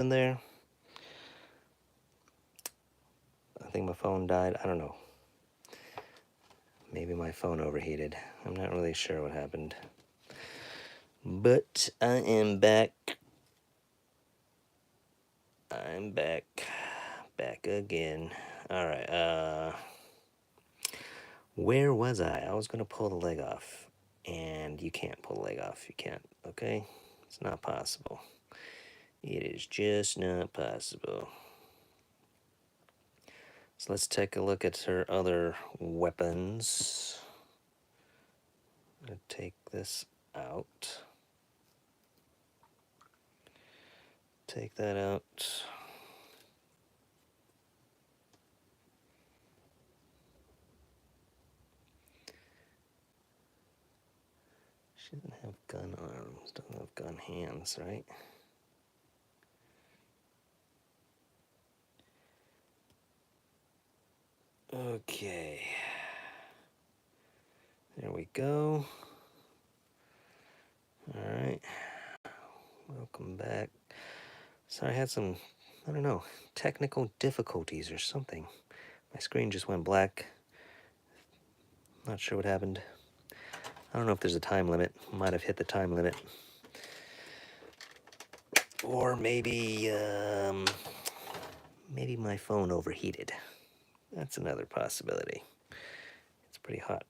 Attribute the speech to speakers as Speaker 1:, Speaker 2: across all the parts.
Speaker 1: in there. I think my phone died. I don't know. Maybe my phone overheated. I'm not really sure what happened. But I am back. I'm back. Back again. Alright, where was I? I was gonna pull the leg off. And you can't pull the leg off. You can't, okay? It's not possible. It is just not possible. So let's take a look at her other weapons. I'm gonna take this out. Take that out. She doesn't have gun arms, doesn't have gun hands, right? Okay. There we go. Alright. Welcome back. Sorry, I had some, I don't know, technical difficulties or something. My screen just went black. Not sure what happened. I don't know if there's a time limit. Might have hit the time limit. Or maybe, maybe my phone overheated. That's another possibility. It's pretty hot.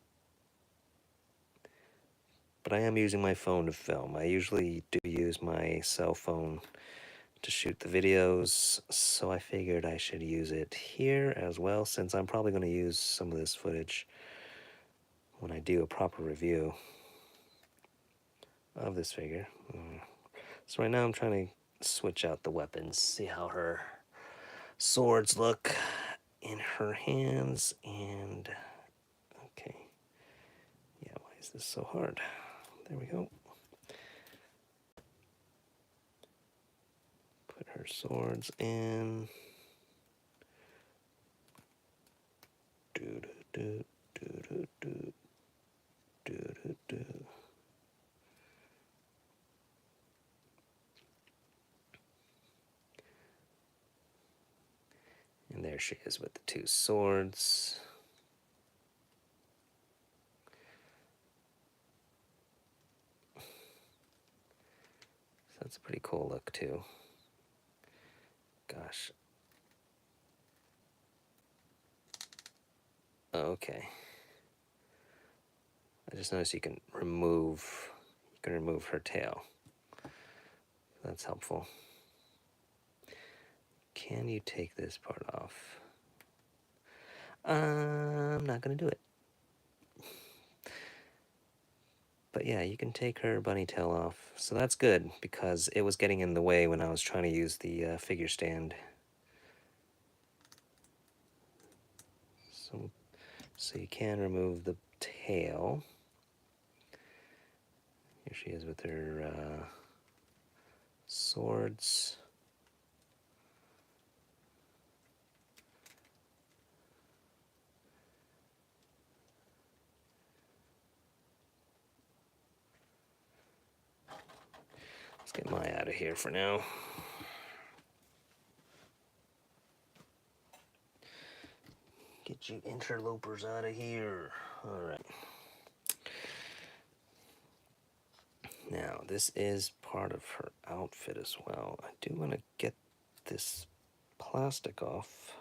Speaker 1: But I am using my phone to film. I usually do use my cell phone to shoot the videos, so I figured I should use it here as well, since I'm probably going to use some of this footage when I do a proper review of this figure. So right now I'm trying to switch out the weapons, see how her swords look in her hands, and okay. Yeah, why is this so hard? There we go. Put her swords in. Do do do do do do do do. And there she is with the two swords. So that's a pretty cool look too. Gosh. Okay. I just noticed you can remove her tail. That's helpful. Can you take this part off? I'm not gonna do it. But yeah, you can take her bunny tail off. So that's good, because it was getting in the way when I was trying to use the figure stand. So you can remove the tail. Here she is with her swords. Let's get Maya out of here for now. Get you interlopers out of here. All right. Now, this is part of her outfit as well. I do want to get this plastic off.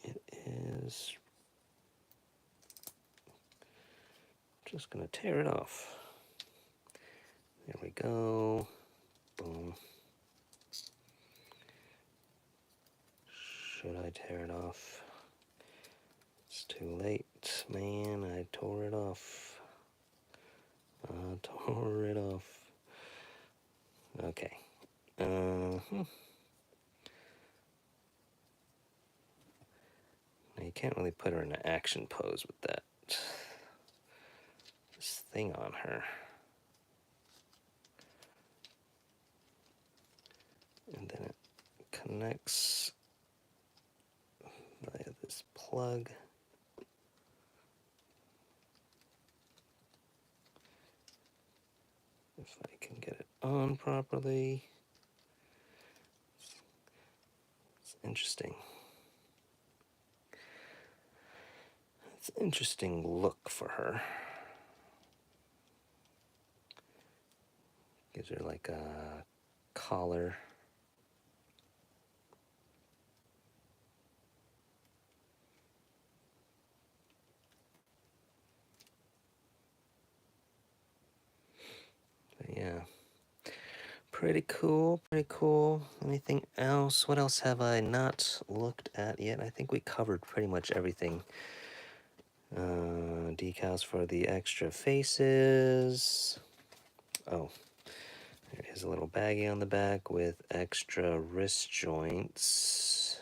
Speaker 1: It is... just going to tear it off. There we go. Boom. Should I tear it off? It's too late, man. I tore it off. I tore it off. Okay. Now you can't really put her in an action pose with that this thing on her. And then it connects via this plug. If I can get it on properly. It's interesting. It's an interesting look for her. Gives her like a collar. But yeah. Pretty cool, pretty cool. Anything else? What else have I not looked at yet? I think we covered pretty much everything. Decals for the extra faces. Oh, there is a little baggie on the back with extra wrist joints.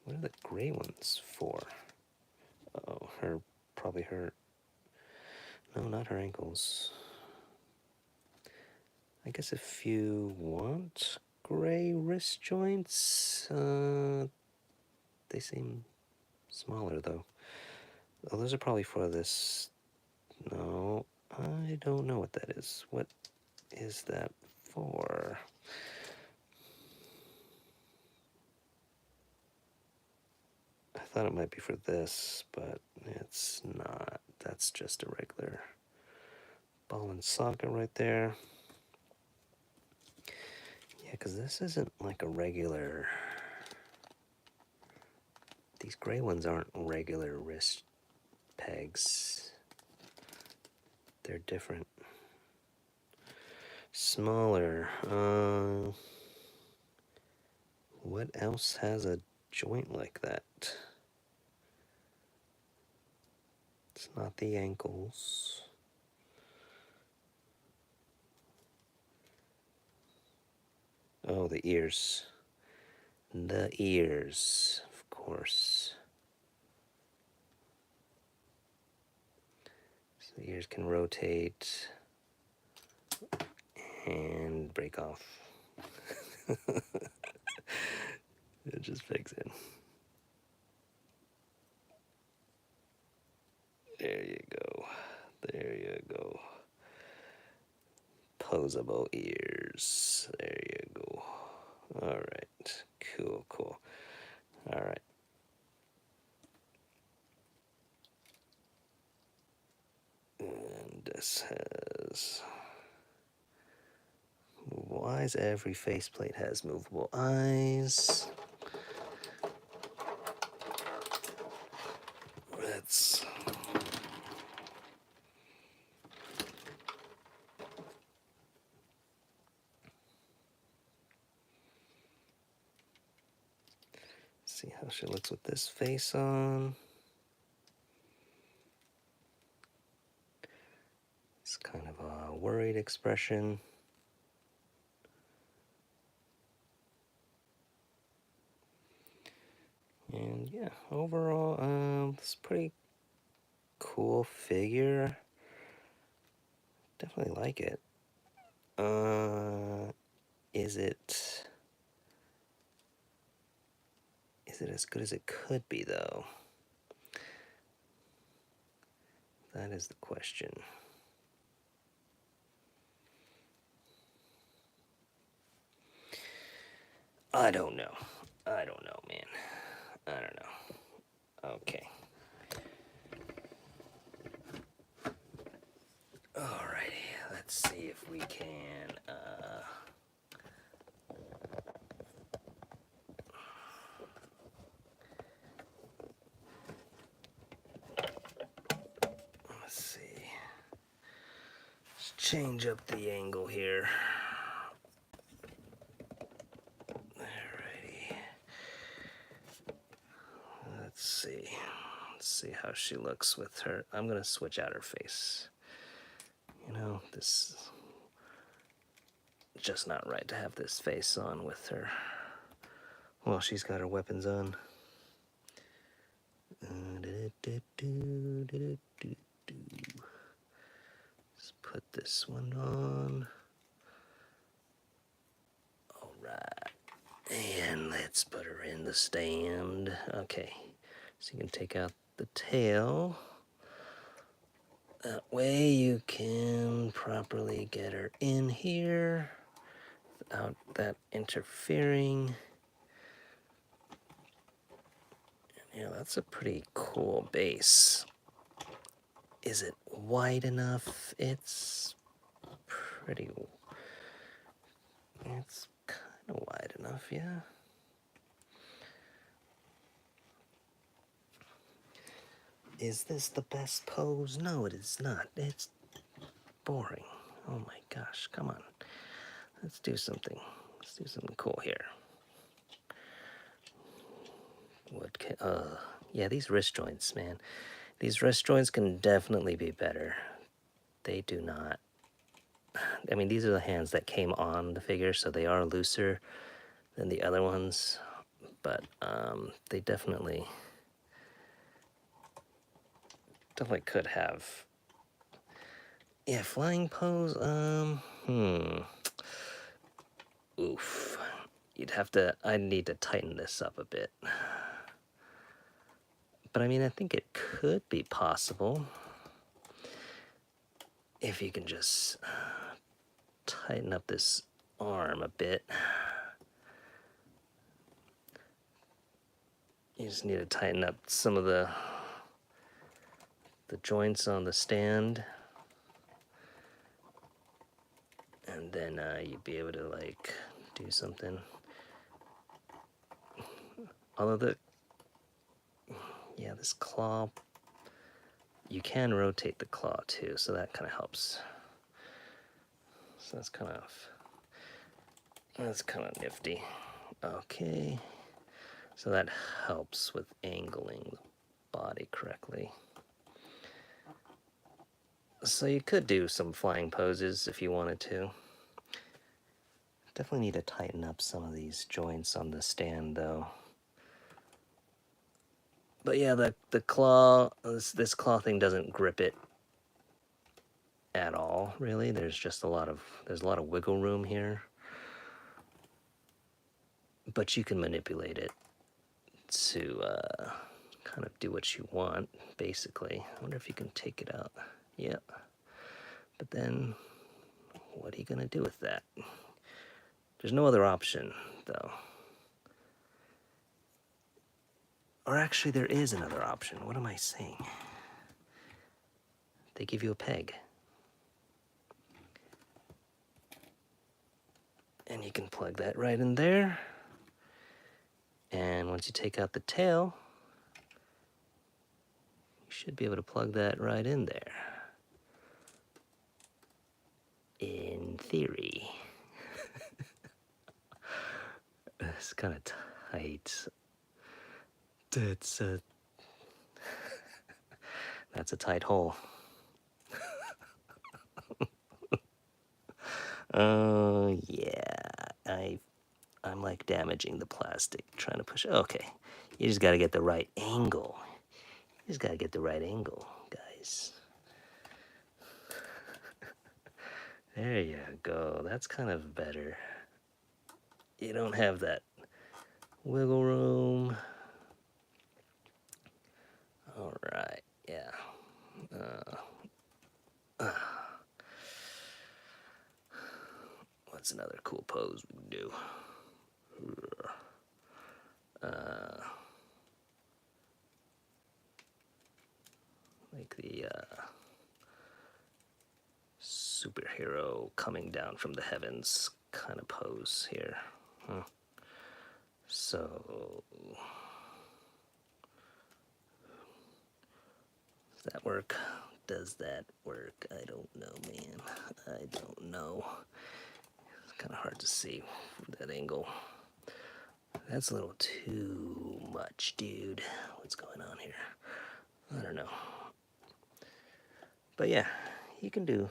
Speaker 1: What are the gray ones for? Oh, probably her, no, not her ankles. I guess if you want gray wrist joints, they seem smaller though. Oh, those are probably for this. No, I don't know what that is. What is that for? I thought it might be for this, but it's not. That's just a regular ball and socket right there. Yeah, because this isn't like a regular... These gray ones aren't regular wrist pegs. They're different. Smaller. What else has a joint like that? It's not the ankles. Oh, the ears. The ears, of course. So the ears can rotate and break off. It just fits in. There you go. There you go. Posable ears. There you go. All right. Cool, cool. All right. And this has movable eyes. Every faceplate has movable eyes. Let's see how she looks with this face on. It's kind of a worried expression. And yeah, overall, it's a pretty cool figure. Definitely like it. Is it as good as it could be, though? That is the question. I don't know. I don't know, man. I don't know. Okay. Alrighty, let's see if we can, let's see. Let's change up the angle here. Alrighty. Let's see. Let's see how she looks with her. I'm gonna switch out her face. You know, this is just not right to have this face on with her. Well, she's got her weapons on. Let's put this one on. Alright. And let's put her in the stand. Okay. So you can take out the tail. That way you can properly get her in here without that interfering. Yeah, that's a pretty cool base. Is it wide enough? It's pretty... It's kind of wide enough, yeah. Is this the best pose? No, it is not. It's boring. Oh my gosh, come on. Let's do something. Let's do something cool here. What can, yeah, these wrist joints, man. These wrist joints can definitely be better. They do not. I mean, these are the hands that came on the figure, so they are looser than the other ones, but they definitely could have. Yeah, flying pose, oof. I'd need to tighten this up a bit. But I mean, I think it could be possible if you can just tighten up this arm a bit. You just need to tighten up some of the joints on the stand, and then you'd be able to like do something. Although this claw, you can rotate the claw too, so that kind of helps. So that's kind of nifty. Okay, so that helps with angling the body correctly. So you could do some flying poses if you wanted to. Definitely need to tighten up some of these joints on the stand though. But yeah, the claw, this claw thing doesn't grip it at all, really. There's a lot of wiggle room here. But you can manipulate it to kind of do what you want, basically. I wonder if you can take it out. Yep. But then, what are you gonna do with that? There's no other option, though. Or actually, there is another option. What am I saying? They give you a peg. And you can plug that right in there. And once you take out the tail, you should be able to plug that right in there. In theory. It's kind of tight. That's a tight hole. Oh, yeah. I'm like damaging the plastic, trying to push it. Okay. You just got to get the right angle. You just got to get the right angle, guys. There you go. That's kind of better. You don't have that wiggle room. All right. Yeah. What's another cool pose we can do? Like the superhero coming down from the heavens kind of pose here. Huh. So, does that work? Does that work? I don't know, man. I don't know. It's kind of hard to see from that angle. That's a little too much, dude. What's going on here? I don't know. But yeah, you can do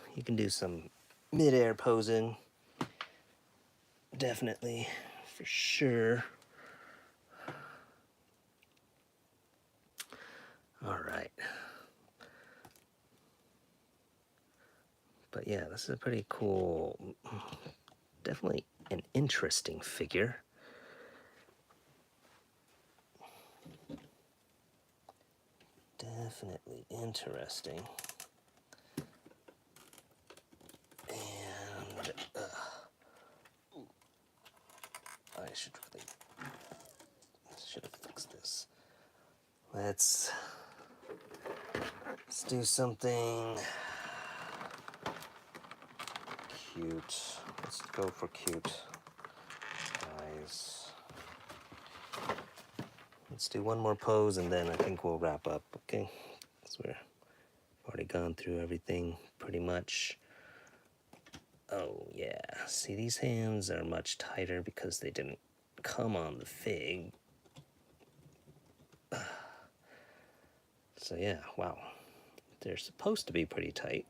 Speaker 1: some mid-air posing. Definitely, for sure. All right. But yeah, this is a pretty cool, definitely an interesting figure. Definitely interesting. should have fixed this. Let's do something cute. Let's go for cute, guys. Let's do one more pose and then I think we'll wrap up, okay? Because we've already gone through everything pretty much. Oh yeah, see, these hands are much tighter because they didn't come on the fig. So yeah, wow. They're supposed to be pretty tight.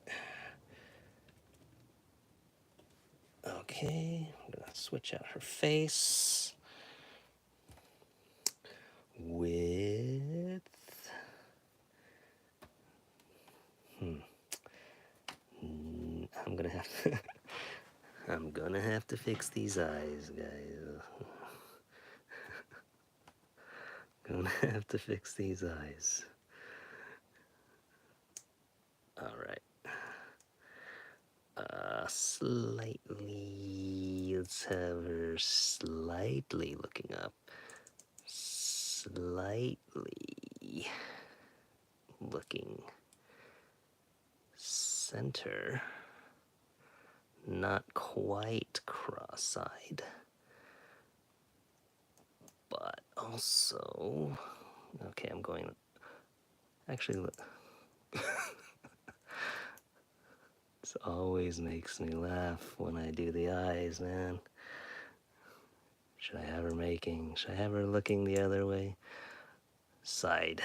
Speaker 1: Okay, I'm gonna switch out her face with... I'm gonna have to... I'm gonna have to fix these eyes, guys. Gonna have to fix these eyes. Alright. Slightly, let's have her slightly looking up. Slightly looking center. Not quite cross-eyed. But also, okay, I'm going, actually, this always makes me laugh when I do the eyes, man. Should I have her looking the other way? Side,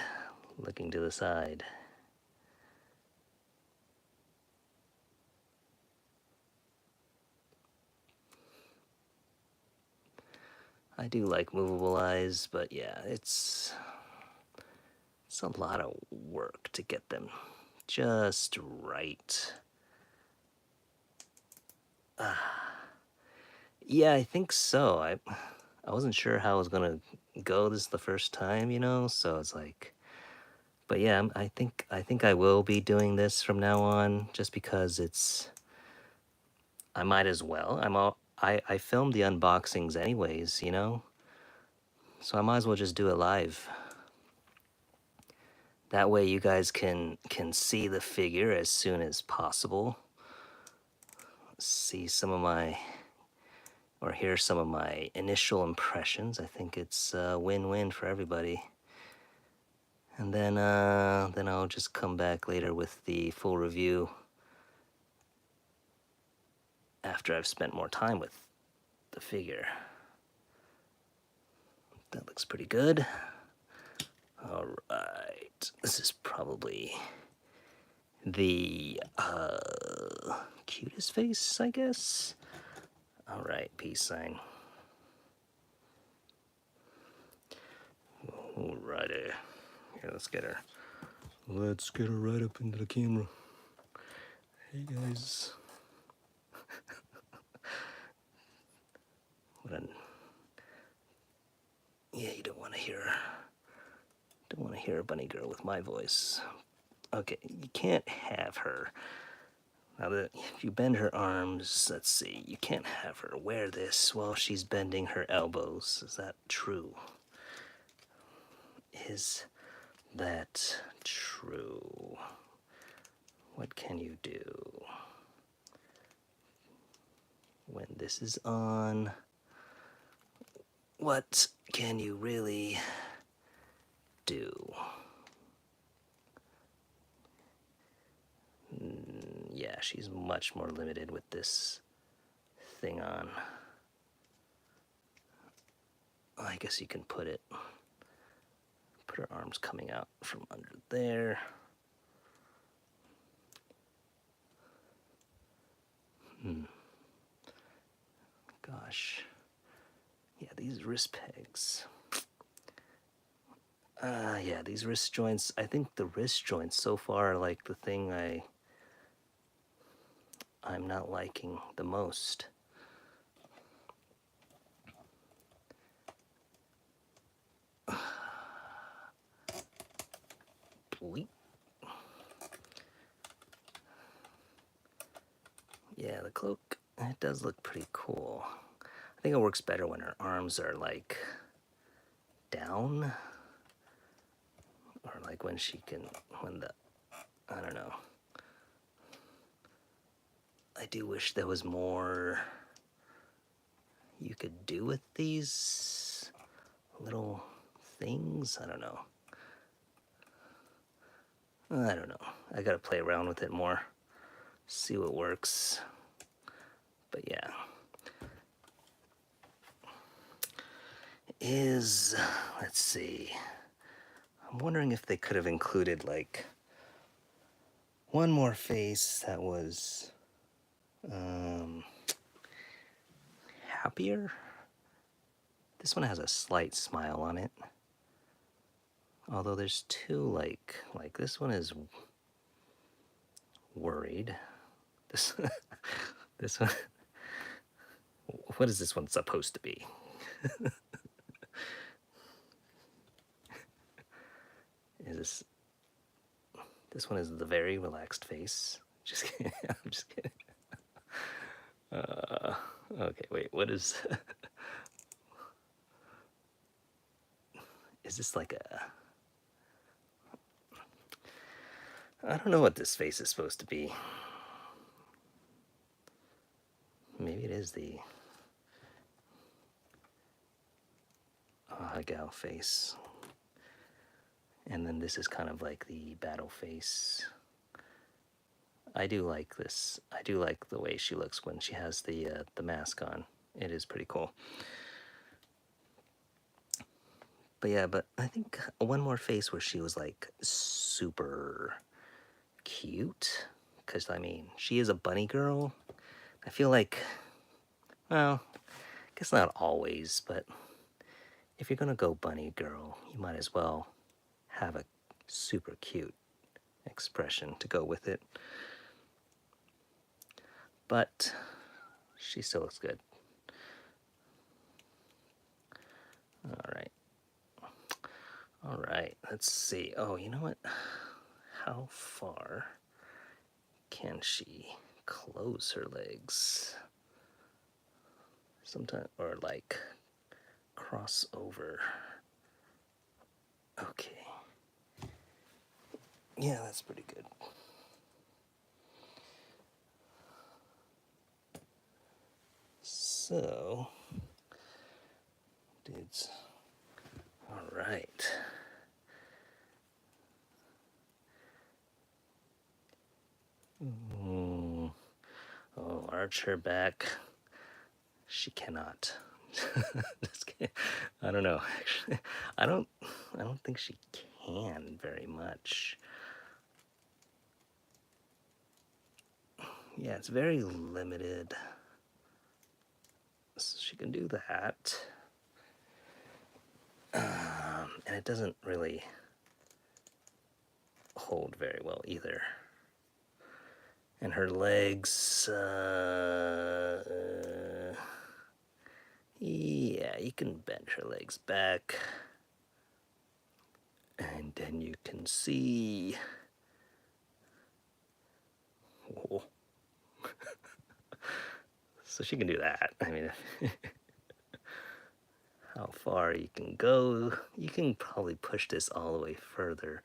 Speaker 1: looking to the side. I do like movable eyes, but yeah, it's a lot of work to get them just right. Yeah, I think so. I wasn't sure how I was gonna go this the first time, you know, so it's like, but yeah, I think I will be doing this from now on, just because I might as well. I filmed the unboxings anyways, you know, so I might as well just do it live. That way you guys can see the figure as soon as possible. See some of my, or hear some of my initial impressions. I think it's a win-win for everybody. And then I'll just come back later with the full review after I've spent more time with the figure. That looks pretty good. All right, this is probably the cutest face, I guess. All right, peace sign. Alrighty, here, let's get her. Let's get her right up into the camera. Hey guys. Yeah, you don't want to hear a bunny girl with my voice. Okay, you can't have her. Now that if you bend her arms, let's see, you can't have her wear this while she's bending her elbows. Is that true? Is that true? What can you do when this is on? What can you really do? Yeah, she's much more limited with this thing on. I guess you can put her arms coming out from under there. Gosh. Yeah, these wrist pegs. Yeah, these wrist joints, I think the wrist joints so far are like the thing I'm not liking the most. Yeah, the cloak, it does look pretty cool. I think it works better when her arms are like down, or like when she can, I don't know. I do wish there was more you could do with these little things. I don't know. I gotta play around with it more, see what works. But yeah. Let's see. I'm wondering if they could have included like one more face that was happier. This one has a slight smile on it. Although there's two like this one is worried. This this one, what is this one supposed to be? This one is the very relaxed face. Just kidding. I'm just kidding. Okay, wait, what is is this like a, I don't know what this face is supposed to be. Maybe it is the gal face. And then this is kind of like the battle face. I do like this. I do like the way she looks when she has the mask on. It is pretty cool. But yeah, but I think one more face where she was like super cute. Because, I mean, she is a bunny girl. I feel like, well, I guess not always, but if you're gonna go bunny girl, you might as well have a super cute expression to go with it. But she still looks good. All right, let's see. Oh, you know what? How far can she close her legs? Sometimes, or like cross over. Okay. Yeah, that's pretty good. So, dudes, all right. Oh, arch her back. She cannot. Just kidding. I don't know. Actually, I don't think she can very much. Yeah, it's very limited. So she can do that. And it doesn't really hold very well either. And her legs, yeah, you can bend her legs back. And then you can see, oh. So she can do that. I mean, how far you can go, you can probably push this all the way further,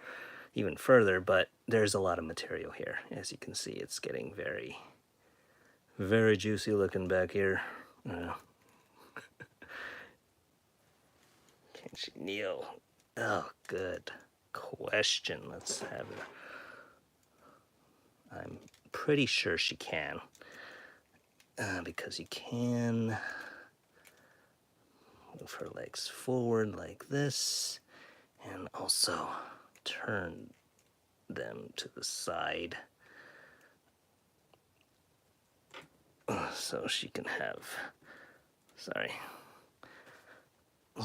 Speaker 1: even further, but there's a lot of material here. As you can see, it's getting very, very juicy looking back here. Can she kneel? Oh, good question. Let's have her. I'm pretty sure she can, because you can move her legs forward like this, and also turn them to the side, so she can have, so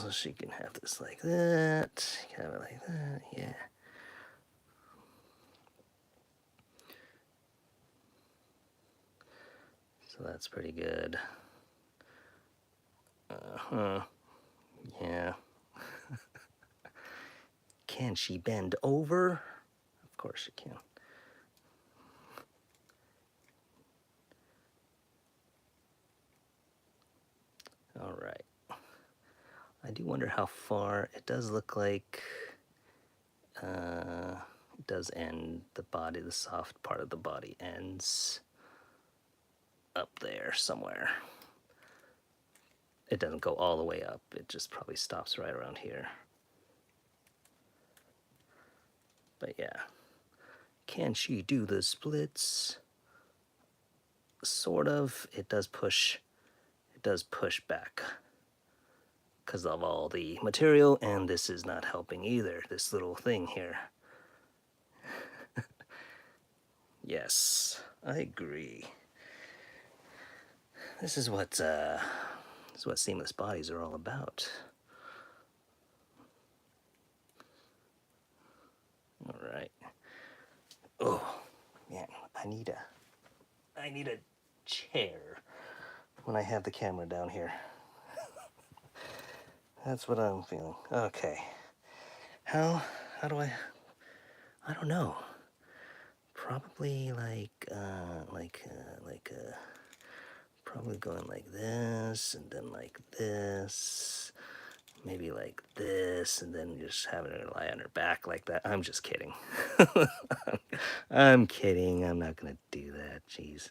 Speaker 1: she can have this like that, have it like that, yeah. So that's pretty good. Yeah. Can she bend over? Of course she can. right. I do wonder how far. It does look like it does end. The body, the soft part of the body ends up there somewhere. It doesn't go all the way up. It just probably stops right around here. But yeah. Can she do the splits? Sort of. It does push back because of all the material, and this is not helping either, this little thing here. Yes, I agree. This is what seamless bodies are all about. All right. Oh, man, I need a chair when I have the camera down here. That's what I'm feeling. Okay. How do I don't know. Probably probably going like this, and then like this, maybe like this, and then just having her lie on her back like that. I'm just kidding. I'm kidding. I'm not gonna do that. Jeez.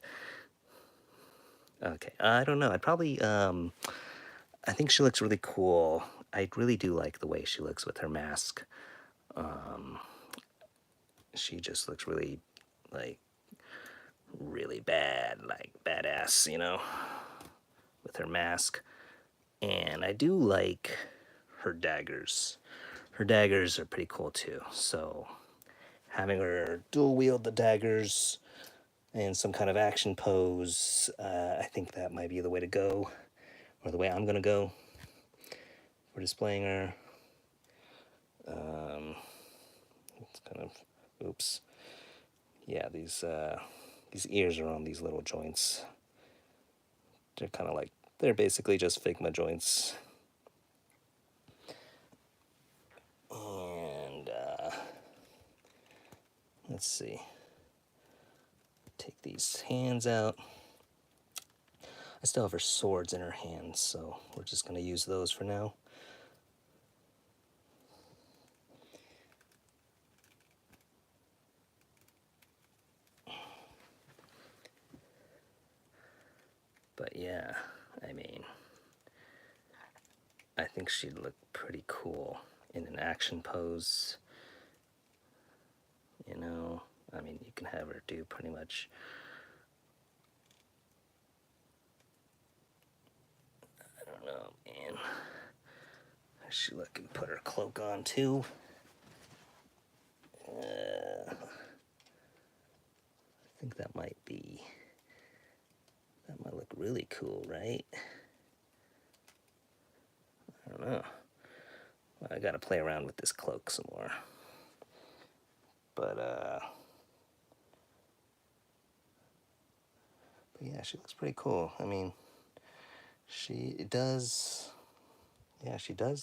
Speaker 1: Okay. I don't know. I'd probably I think she looks really cool. I really do like the way she looks with her mask. She just looks really, like, really bad, like badass, you know, with her mask. And I do like her daggers. Her daggers are pretty cool too. So having her dual wield the daggers in some kind of action pose, I think that might be the way to go, or the way I'm gonna go for displaying her. It's kind of, oops. Yeah, these ears are on these little joints. They're kind of like, they're basically just Figma joints. And let's see. Take these hands out. I still have her swords in her hands, so we're just going to use those for now. But yeah, I mean, I think she'd look pretty cool in an action pose. You know, I mean, you can have her do pretty much, I don't know, man. She can put her cloak on too. I think that might look really cool, right? I don't know. Well, I gotta play around with this cloak some more. But yeah, she looks pretty cool. I mean, she does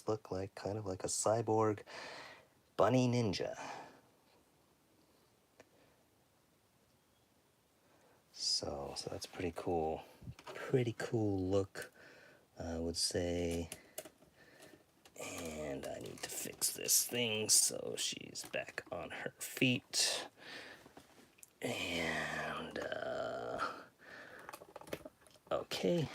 Speaker 1: look like kind of like a cyborg bunny ninja. So that's pretty cool. Pretty cool look, I would say. And I need to fix this thing so she's back on her feet. And okay.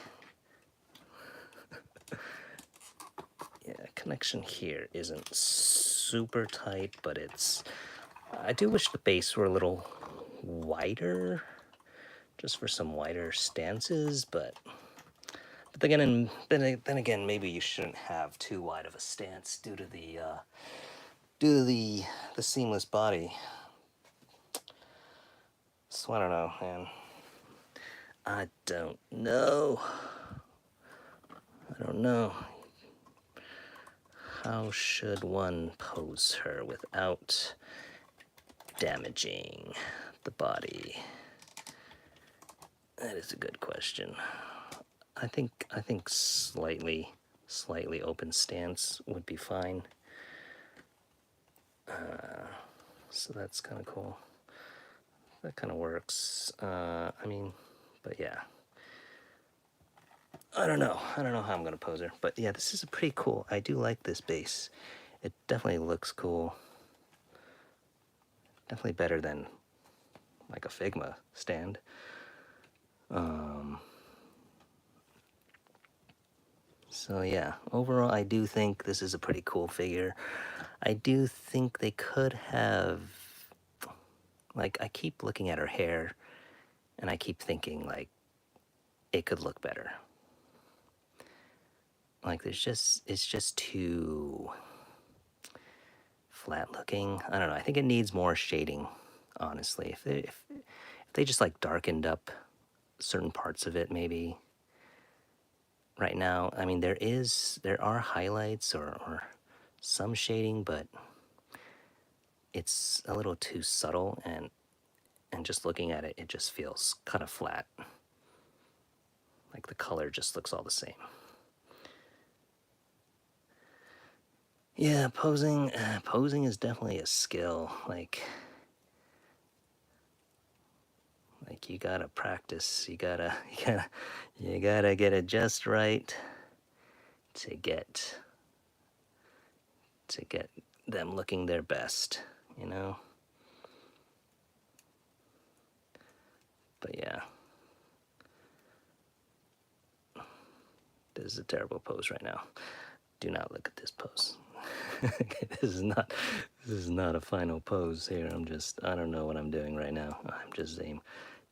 Speaker 1: Yeah, connection here isn't super tight, but I do wish the base were a little wider, just for some wider stances, but then again, maybe you shouldn't have too wide of a stance due to the seamless body. So I don't know, man. I don't know. How should one pose her without damaging the body? That is a good question. I think slightly open stance would be fine. So that's kind of cool. That kind of works. I mean, but yeah. I don't know how I'm gonna pose her, but yeah, this is a pretty cool. I do like this base. It definitely looks cool. Definitely better than like a Figma stand. So yeah, overall I do think this is a pretty cool figure. I do think they could have, like, I keep looking at her hair and I keep thinking like it could look better. Like it's just too flat looking. I don't know. I think it needs more shading, honestly. If they just like darkened up certain parts of it, maybe. Right now, I mean, there are highlights or some shading, but it's a little too subtle, and just looking at it, it just feels kind of flat. Like the color just looks all the same. Yeah, posing is definitely a skill. Like you gotta practice. You gotta get it just right to get them looking their best, you know? But yeah. This is a terrible pose right now. Do not look at this pose. this is not a final pose here. I don't know what I'm doing right now. I'm just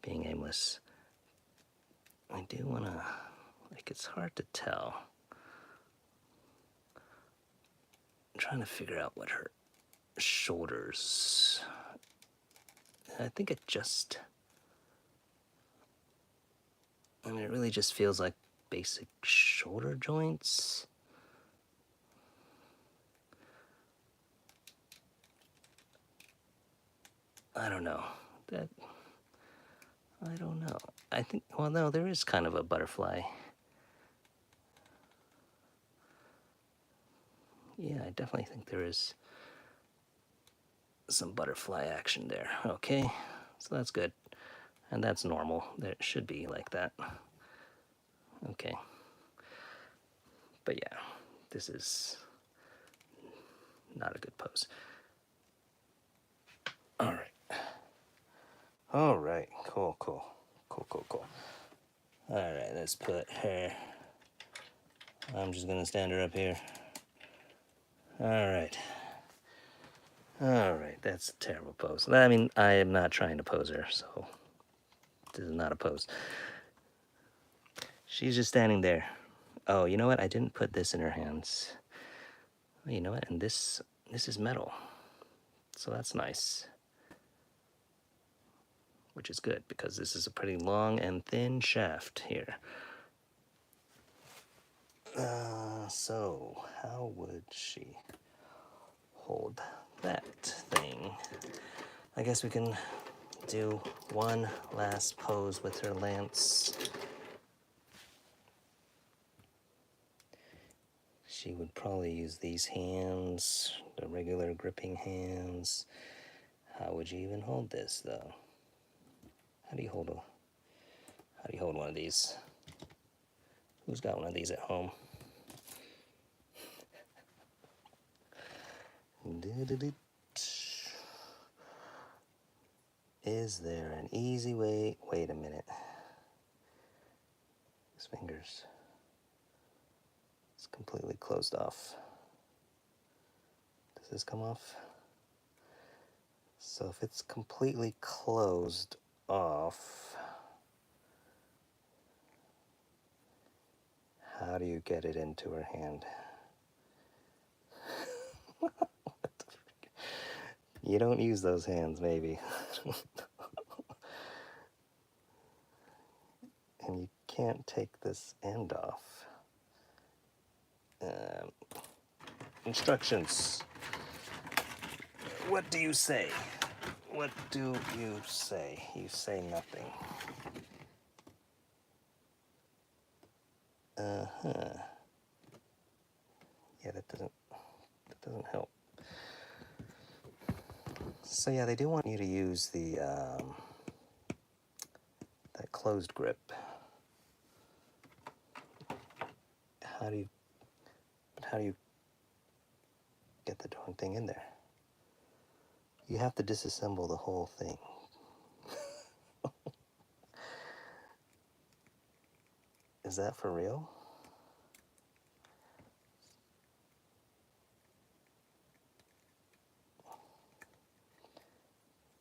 Speaker 1: being aimless. I do wanna, like, it's hard to tell. I'm trying to figure out what her shoulders, I think it just, I mean, it really just feels like basic shoulder joints. I don't know. I don't know. I think, well, no, there is kind of a butterfly. Yeah, I definitely think there is some butterfly action there. Okay, so that's good. And that's normal. It should be like that. Okay. But yeah, this is not a good pose. All right. All right. Cool. All right, let's put her. I'm just gonna stand her up here. All right. All right, that's a terrible pose. I mean, I am not trying to pose her, so this is not a pose. She's just standing there. Oh, you know what? I didn't put this in her hands. Oh, you know what? And this is metal, so that's nice. Which is good because this is a pretty long and thin shaft here. So how would she hold that thing? I guess we can do one last pose with her lance. She would probably use these hands, the regular gripping hands. How would you even hold this, though? How do you hold one of these? Who's got one of these at home? Is there an easy way? Wait a minute. His fingers. It's completely closed off. Does this come off? So if it's completely closed off, how do you get it into her hand? You don't use those hands, maybe. And you can't take this end off. Instructions. What do you say? What do you say? You say nothing. Uh-huh. Yeah, that doesn't help. So yeah, they do want you to use the that closed grip. how do you get the darn thing in there? You have to disassemble the whole thing. Is that for real?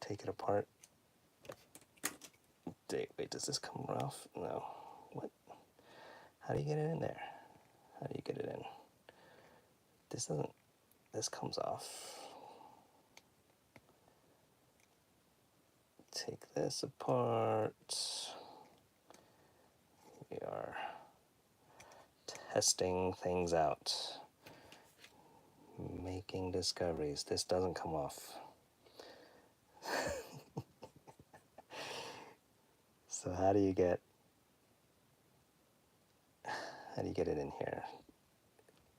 Speaker 1: Take it apart. Wait, does this come off? No. What? How do you get it in there? How do you get it in? This comes off. Take this apart. We are testing things out. Making discoveries. This doesn't come off. So how do you get it in here?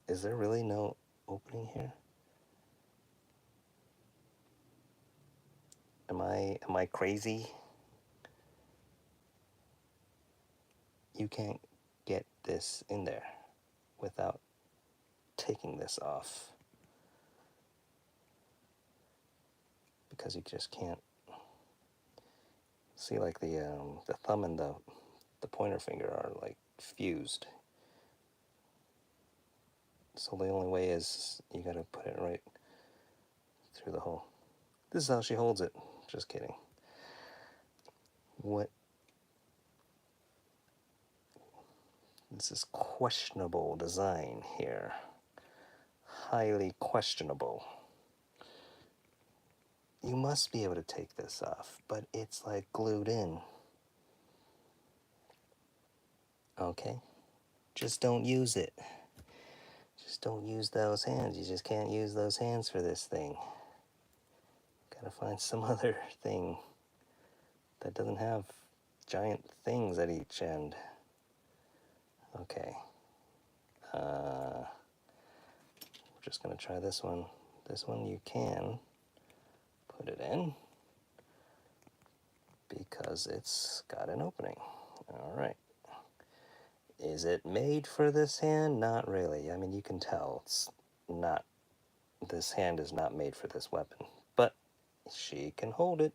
Speaker 1: Is there really no opening here? Am I crazy? You can't get this in there without taking this off, because you just can't see, like the thumb and the pointer finger are like fused. So the only way is you gotta put it right through the hole. This is how she holds it. Just kidding. What? This is questionable design here. Highly questionable. You must be able to take this off, but it's like glued in. Okay? Just don't use it. Just don't use those hands. You just can't use those hands for this thing. Gotta find some other thing that doesn't have giant things at each end. Okay. We're just gonna try this one. This one you can put it in because it's got an opening. All right. Is it made for this hand? Not really. I mean, you can tell it's not. This hand is not made for this weapon, but she can hold it.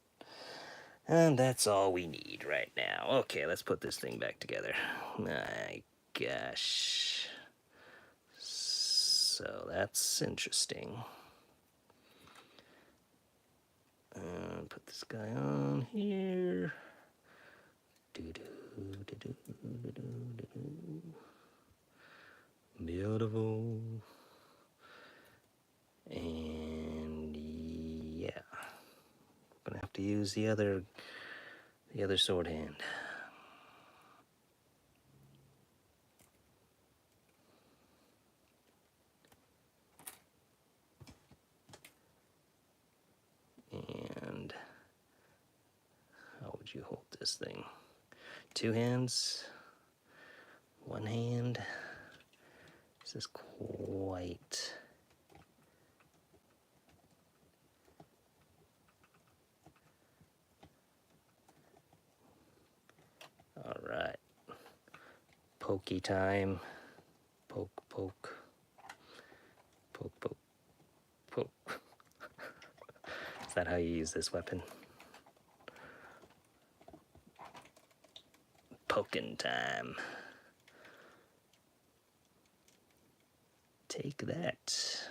Speaker 1: And that's all we need right now. Okay, let's put this thing back together. My gosh. So that's interesting. Put this guy on here. Beautiful. And yeah, I'm gonna have to use the other sword hand. And how would you hold this thing? Two hands? One hand? This is quite... All right. Pokey time. Poke, poke. Poke, poke, poke. Is that how you use this weapon? Poking time. Take that.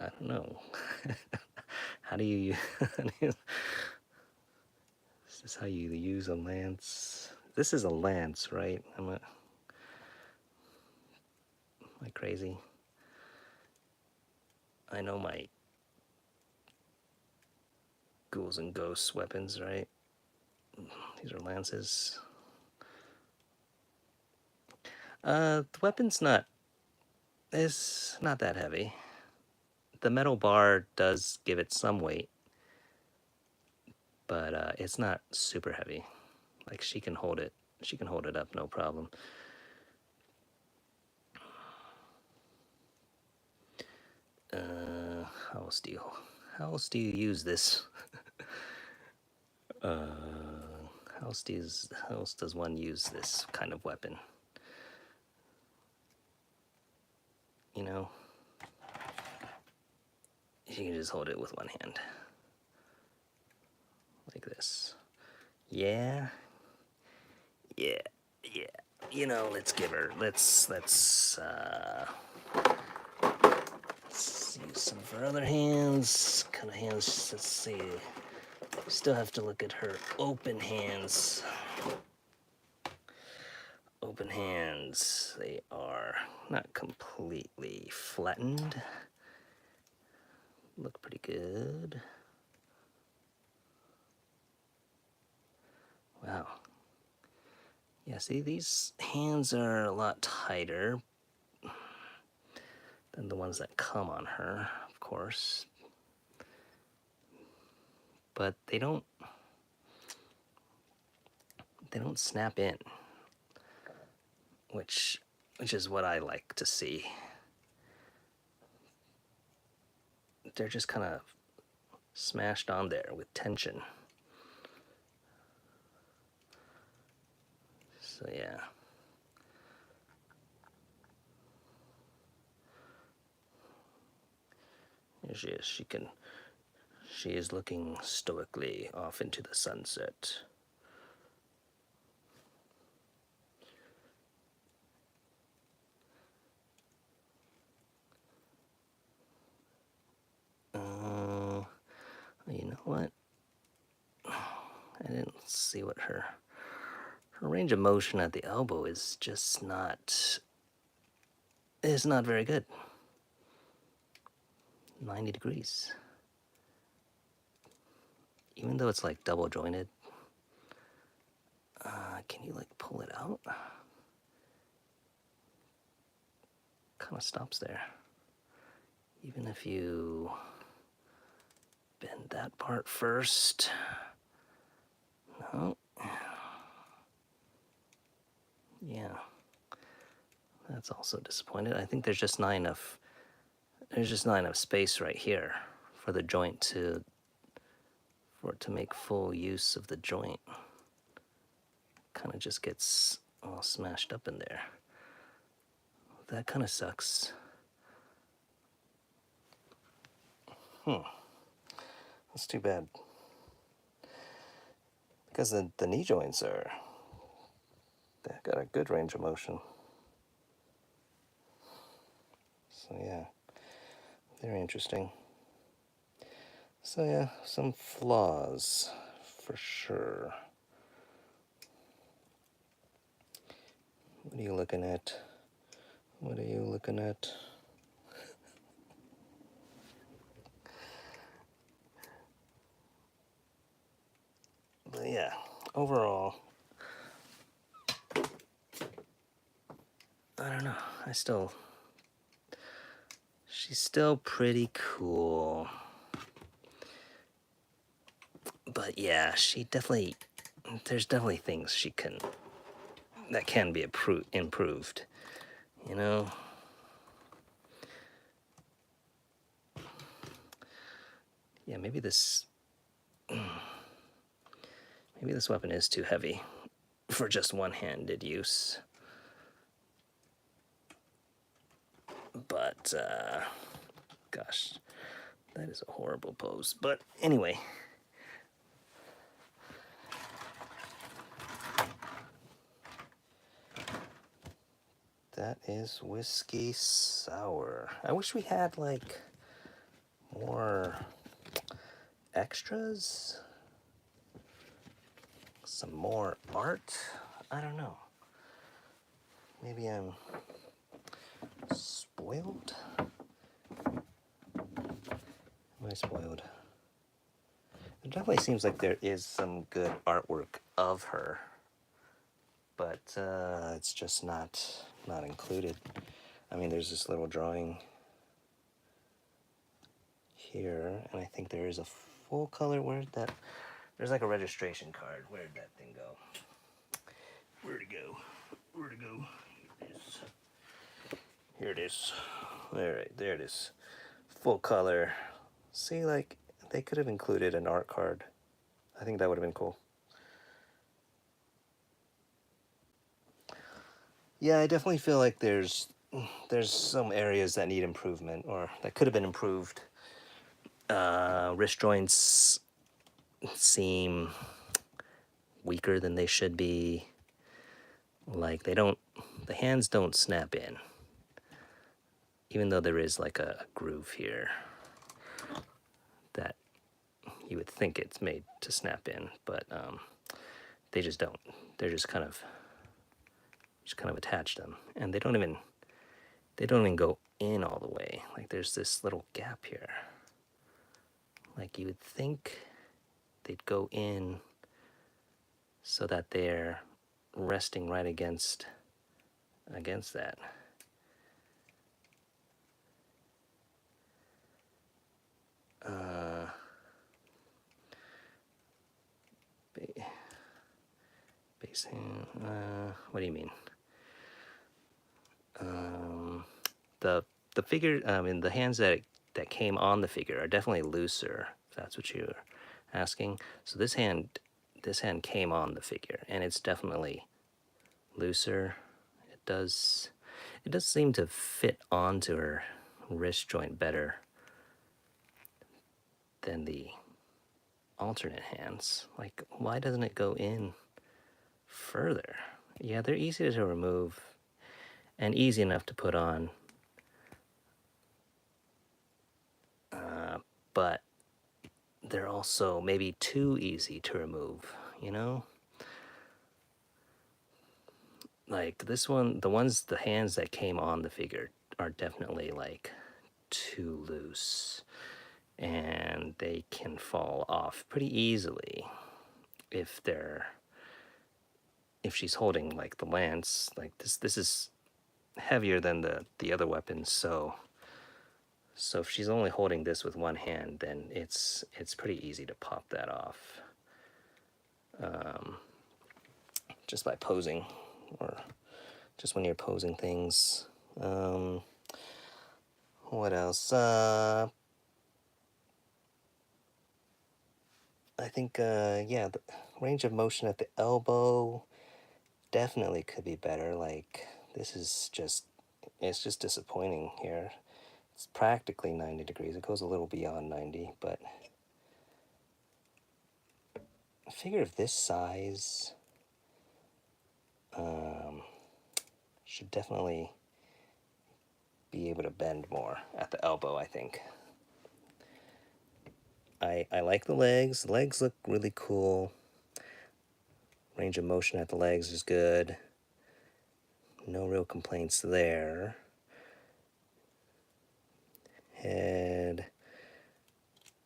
Speaker 1: I don't know. How do you... Is this how you use a lance? This is a lance, right? Am I crazy? I know my ghouls and ghosts weapons, right? These are lances. The weapon's not... It's not that heavy. The metal bar does give it some weight, but it's not super heavy. Like, she can hold it. She can hold it up, no problem. How else do you use this? How else does one use this kind of weapon? you know, you can just hold it with one hand. Like this. Yeah. Yeah. Yeah. You know, let's give her, let's use some of her other hands. Kind of hands, let's see. Still have to look at her open hands. Open hands, they are not completely flattened. Look pretty good. Wow. Yeah, see, these hands are a lot tighter than the ones that come on her, of course. But they don't snap in, which is what I like to see. They're just kind of smashed on there with tension. So yeah. Here she is. She is looking stoically off into the sunset. You know what? I didn't see what her range of motion at the elbow is just not, is not very good. 90 degrees. Even though it's like double jointed, can you like pull it out? Kind of stops there. Even if you bend that part first. No. Yeah. That's also disappointed. I think there's just not enough space right here for the joint to make full use of the joint. Kind of just gets all smashed up in there. That kind of sucks. That's too bad. Because the knee joints they've got a good range of motion. So yeah, very interesting. So yeah, some flaws for sure. What are you looking at? What are you looking at? But yeah, overall, I don't know. She's still pretty cool. But yeah, there's definitely things that can be improved, you know? Yeah, maybe this weapon is too heavy for just one-handed use. But, gosh, that is a horrible pose. But anyway. That is Whiskey Sour. I wish we had, like, more extras. Some more art. I don't know. Maybe I'm spoiled? Am I spoiled? It definitely seems like there is some good artwork of her, but it's just not included. I mean, there's this little drawing here, and I think there is a full color. There's like a registration card. Where did that thing go? Where'd it go? Where'd it go? Here it is. All right, there it is. Full color. See, like, they could have included an art card. I think that would have been cool. Yeah, I definitely feel like there's there's some areas that need improvement, or that could have been improved. Wrist joints seem weaker than they should be. Like the hands don't snap in, even though there is like a groove here that you would think it's made to snap in, but they just don't. They're just kind of attach them, and they don't even go in all the way. Like there's this little gap here. Like you would think they'd go in so that they're resting right against that. Base hand. What do you mean? The figure. In the hands that came on the figure are definitely looser. If that's what you're asking. So this hand came on the figure, and it's definitely looser. It does seem to fit onto her wrist joint better than the alternate hands. Like, why doesn't it go in further? Yeah, they're easy to remove and easy enough to put on, but they're also maybe too easy to remove, you know? Like this one, the hands that came on the figure are definitely like too loose, and they can fall off pretty easily if she's holding like the lance. Like this is heavier than the other weapons, so if she's only holding this with one hand, then it's pretty easy to pop that off, just by posing, or just when you're posing things. What else? I think yeah, the range of motion at the elbow definitely could be better. Like this is just, it's just disappointing here. It's practically 90 degrees. It goes a little beyond 90, but a figure of this size should definitely be able to bend more at the elbow, I think. I like the legs. The legs look really cool. Range of motion at the legs is good. No real complaints there. Head.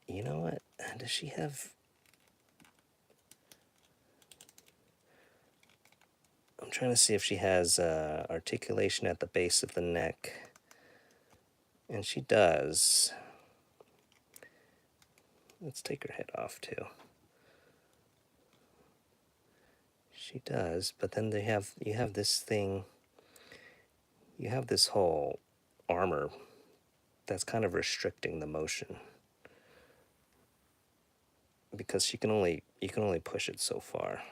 Speaker 1: You know what? Does she have... I'm trying to see if she has articulation at the base of the neck. And she does. Let's take her head off too. She does, but then you have this thing, you have this whole armor that's kind of restricting the motion, because you can only push it so far.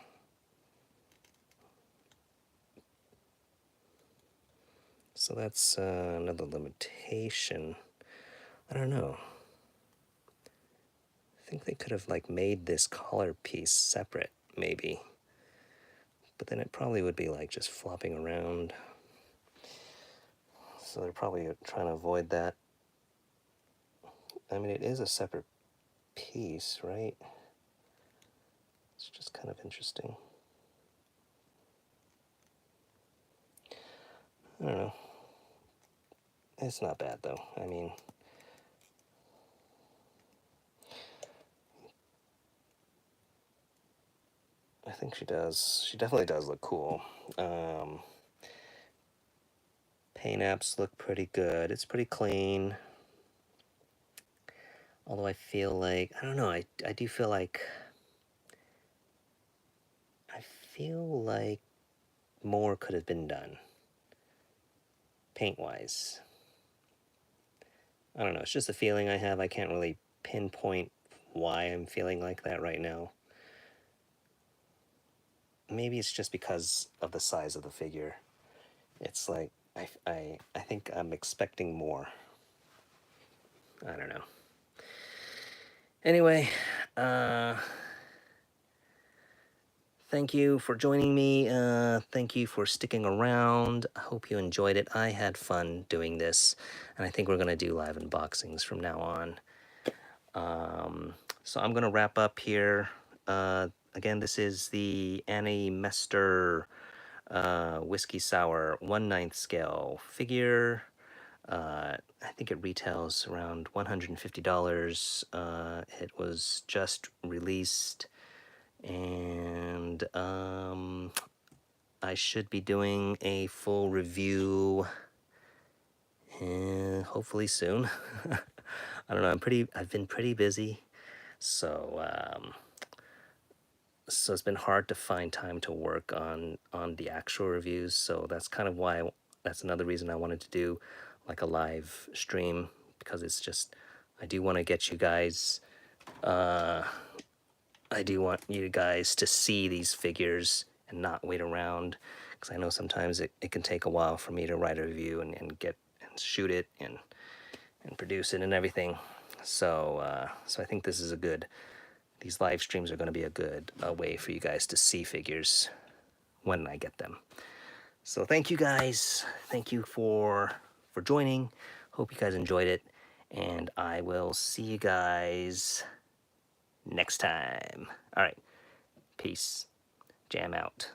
Speaker 1: So that's another limitation. I don't know. I think they could have like made this collar piece separate, maybe. But then it probably would be like just flopping around. So they're probably trying to avoid that. I mean, it is a separate piece, right? It's just kind of interesting. I don't know. It's not bad though. I mean, I think she does. She definitely does look cool. Paint apps look pretty good. It's pretty clean. Although I feel like, I don't know, I do feel like, more could have been done, paint-wise. I don't know, it's just a feeling I have. I can't really pinpoint why I'm feeling like that right now. Maybe it's just because of the size of the figure. It's like, I think I'm expecting more. I don't know. Anyway, thank you for joining me. Thank you for sticking around. I hope you enjoyed it. I had fun doing this, and I think we're going to do live unboxings from now on. So I'm going to wrap up here. Again, this is the AniMester Whiskey Sour 1/9 scale figure. I think it retails around $150. It was just released, and I should be doing a full review hopefully soon. I don't know. I've been pretty busy, so so it's been hard to find time to work on the actual reviews. So that's kind of why that's another reason I wanted to do like a live stream, because it's just I do want to get you guys I do want you guys to see these figures and not wait around, because I know sometimes it can take a while for me to write a review and get and shoot it and produce it and everything. So so I think this is a good, these live streams are going to be a good way for you guys to see figures when I get them. So thank you guys. Thank you for joining. Hope you guys enjoyed it, and I will see you guys next time. All right. Peace. Jam out.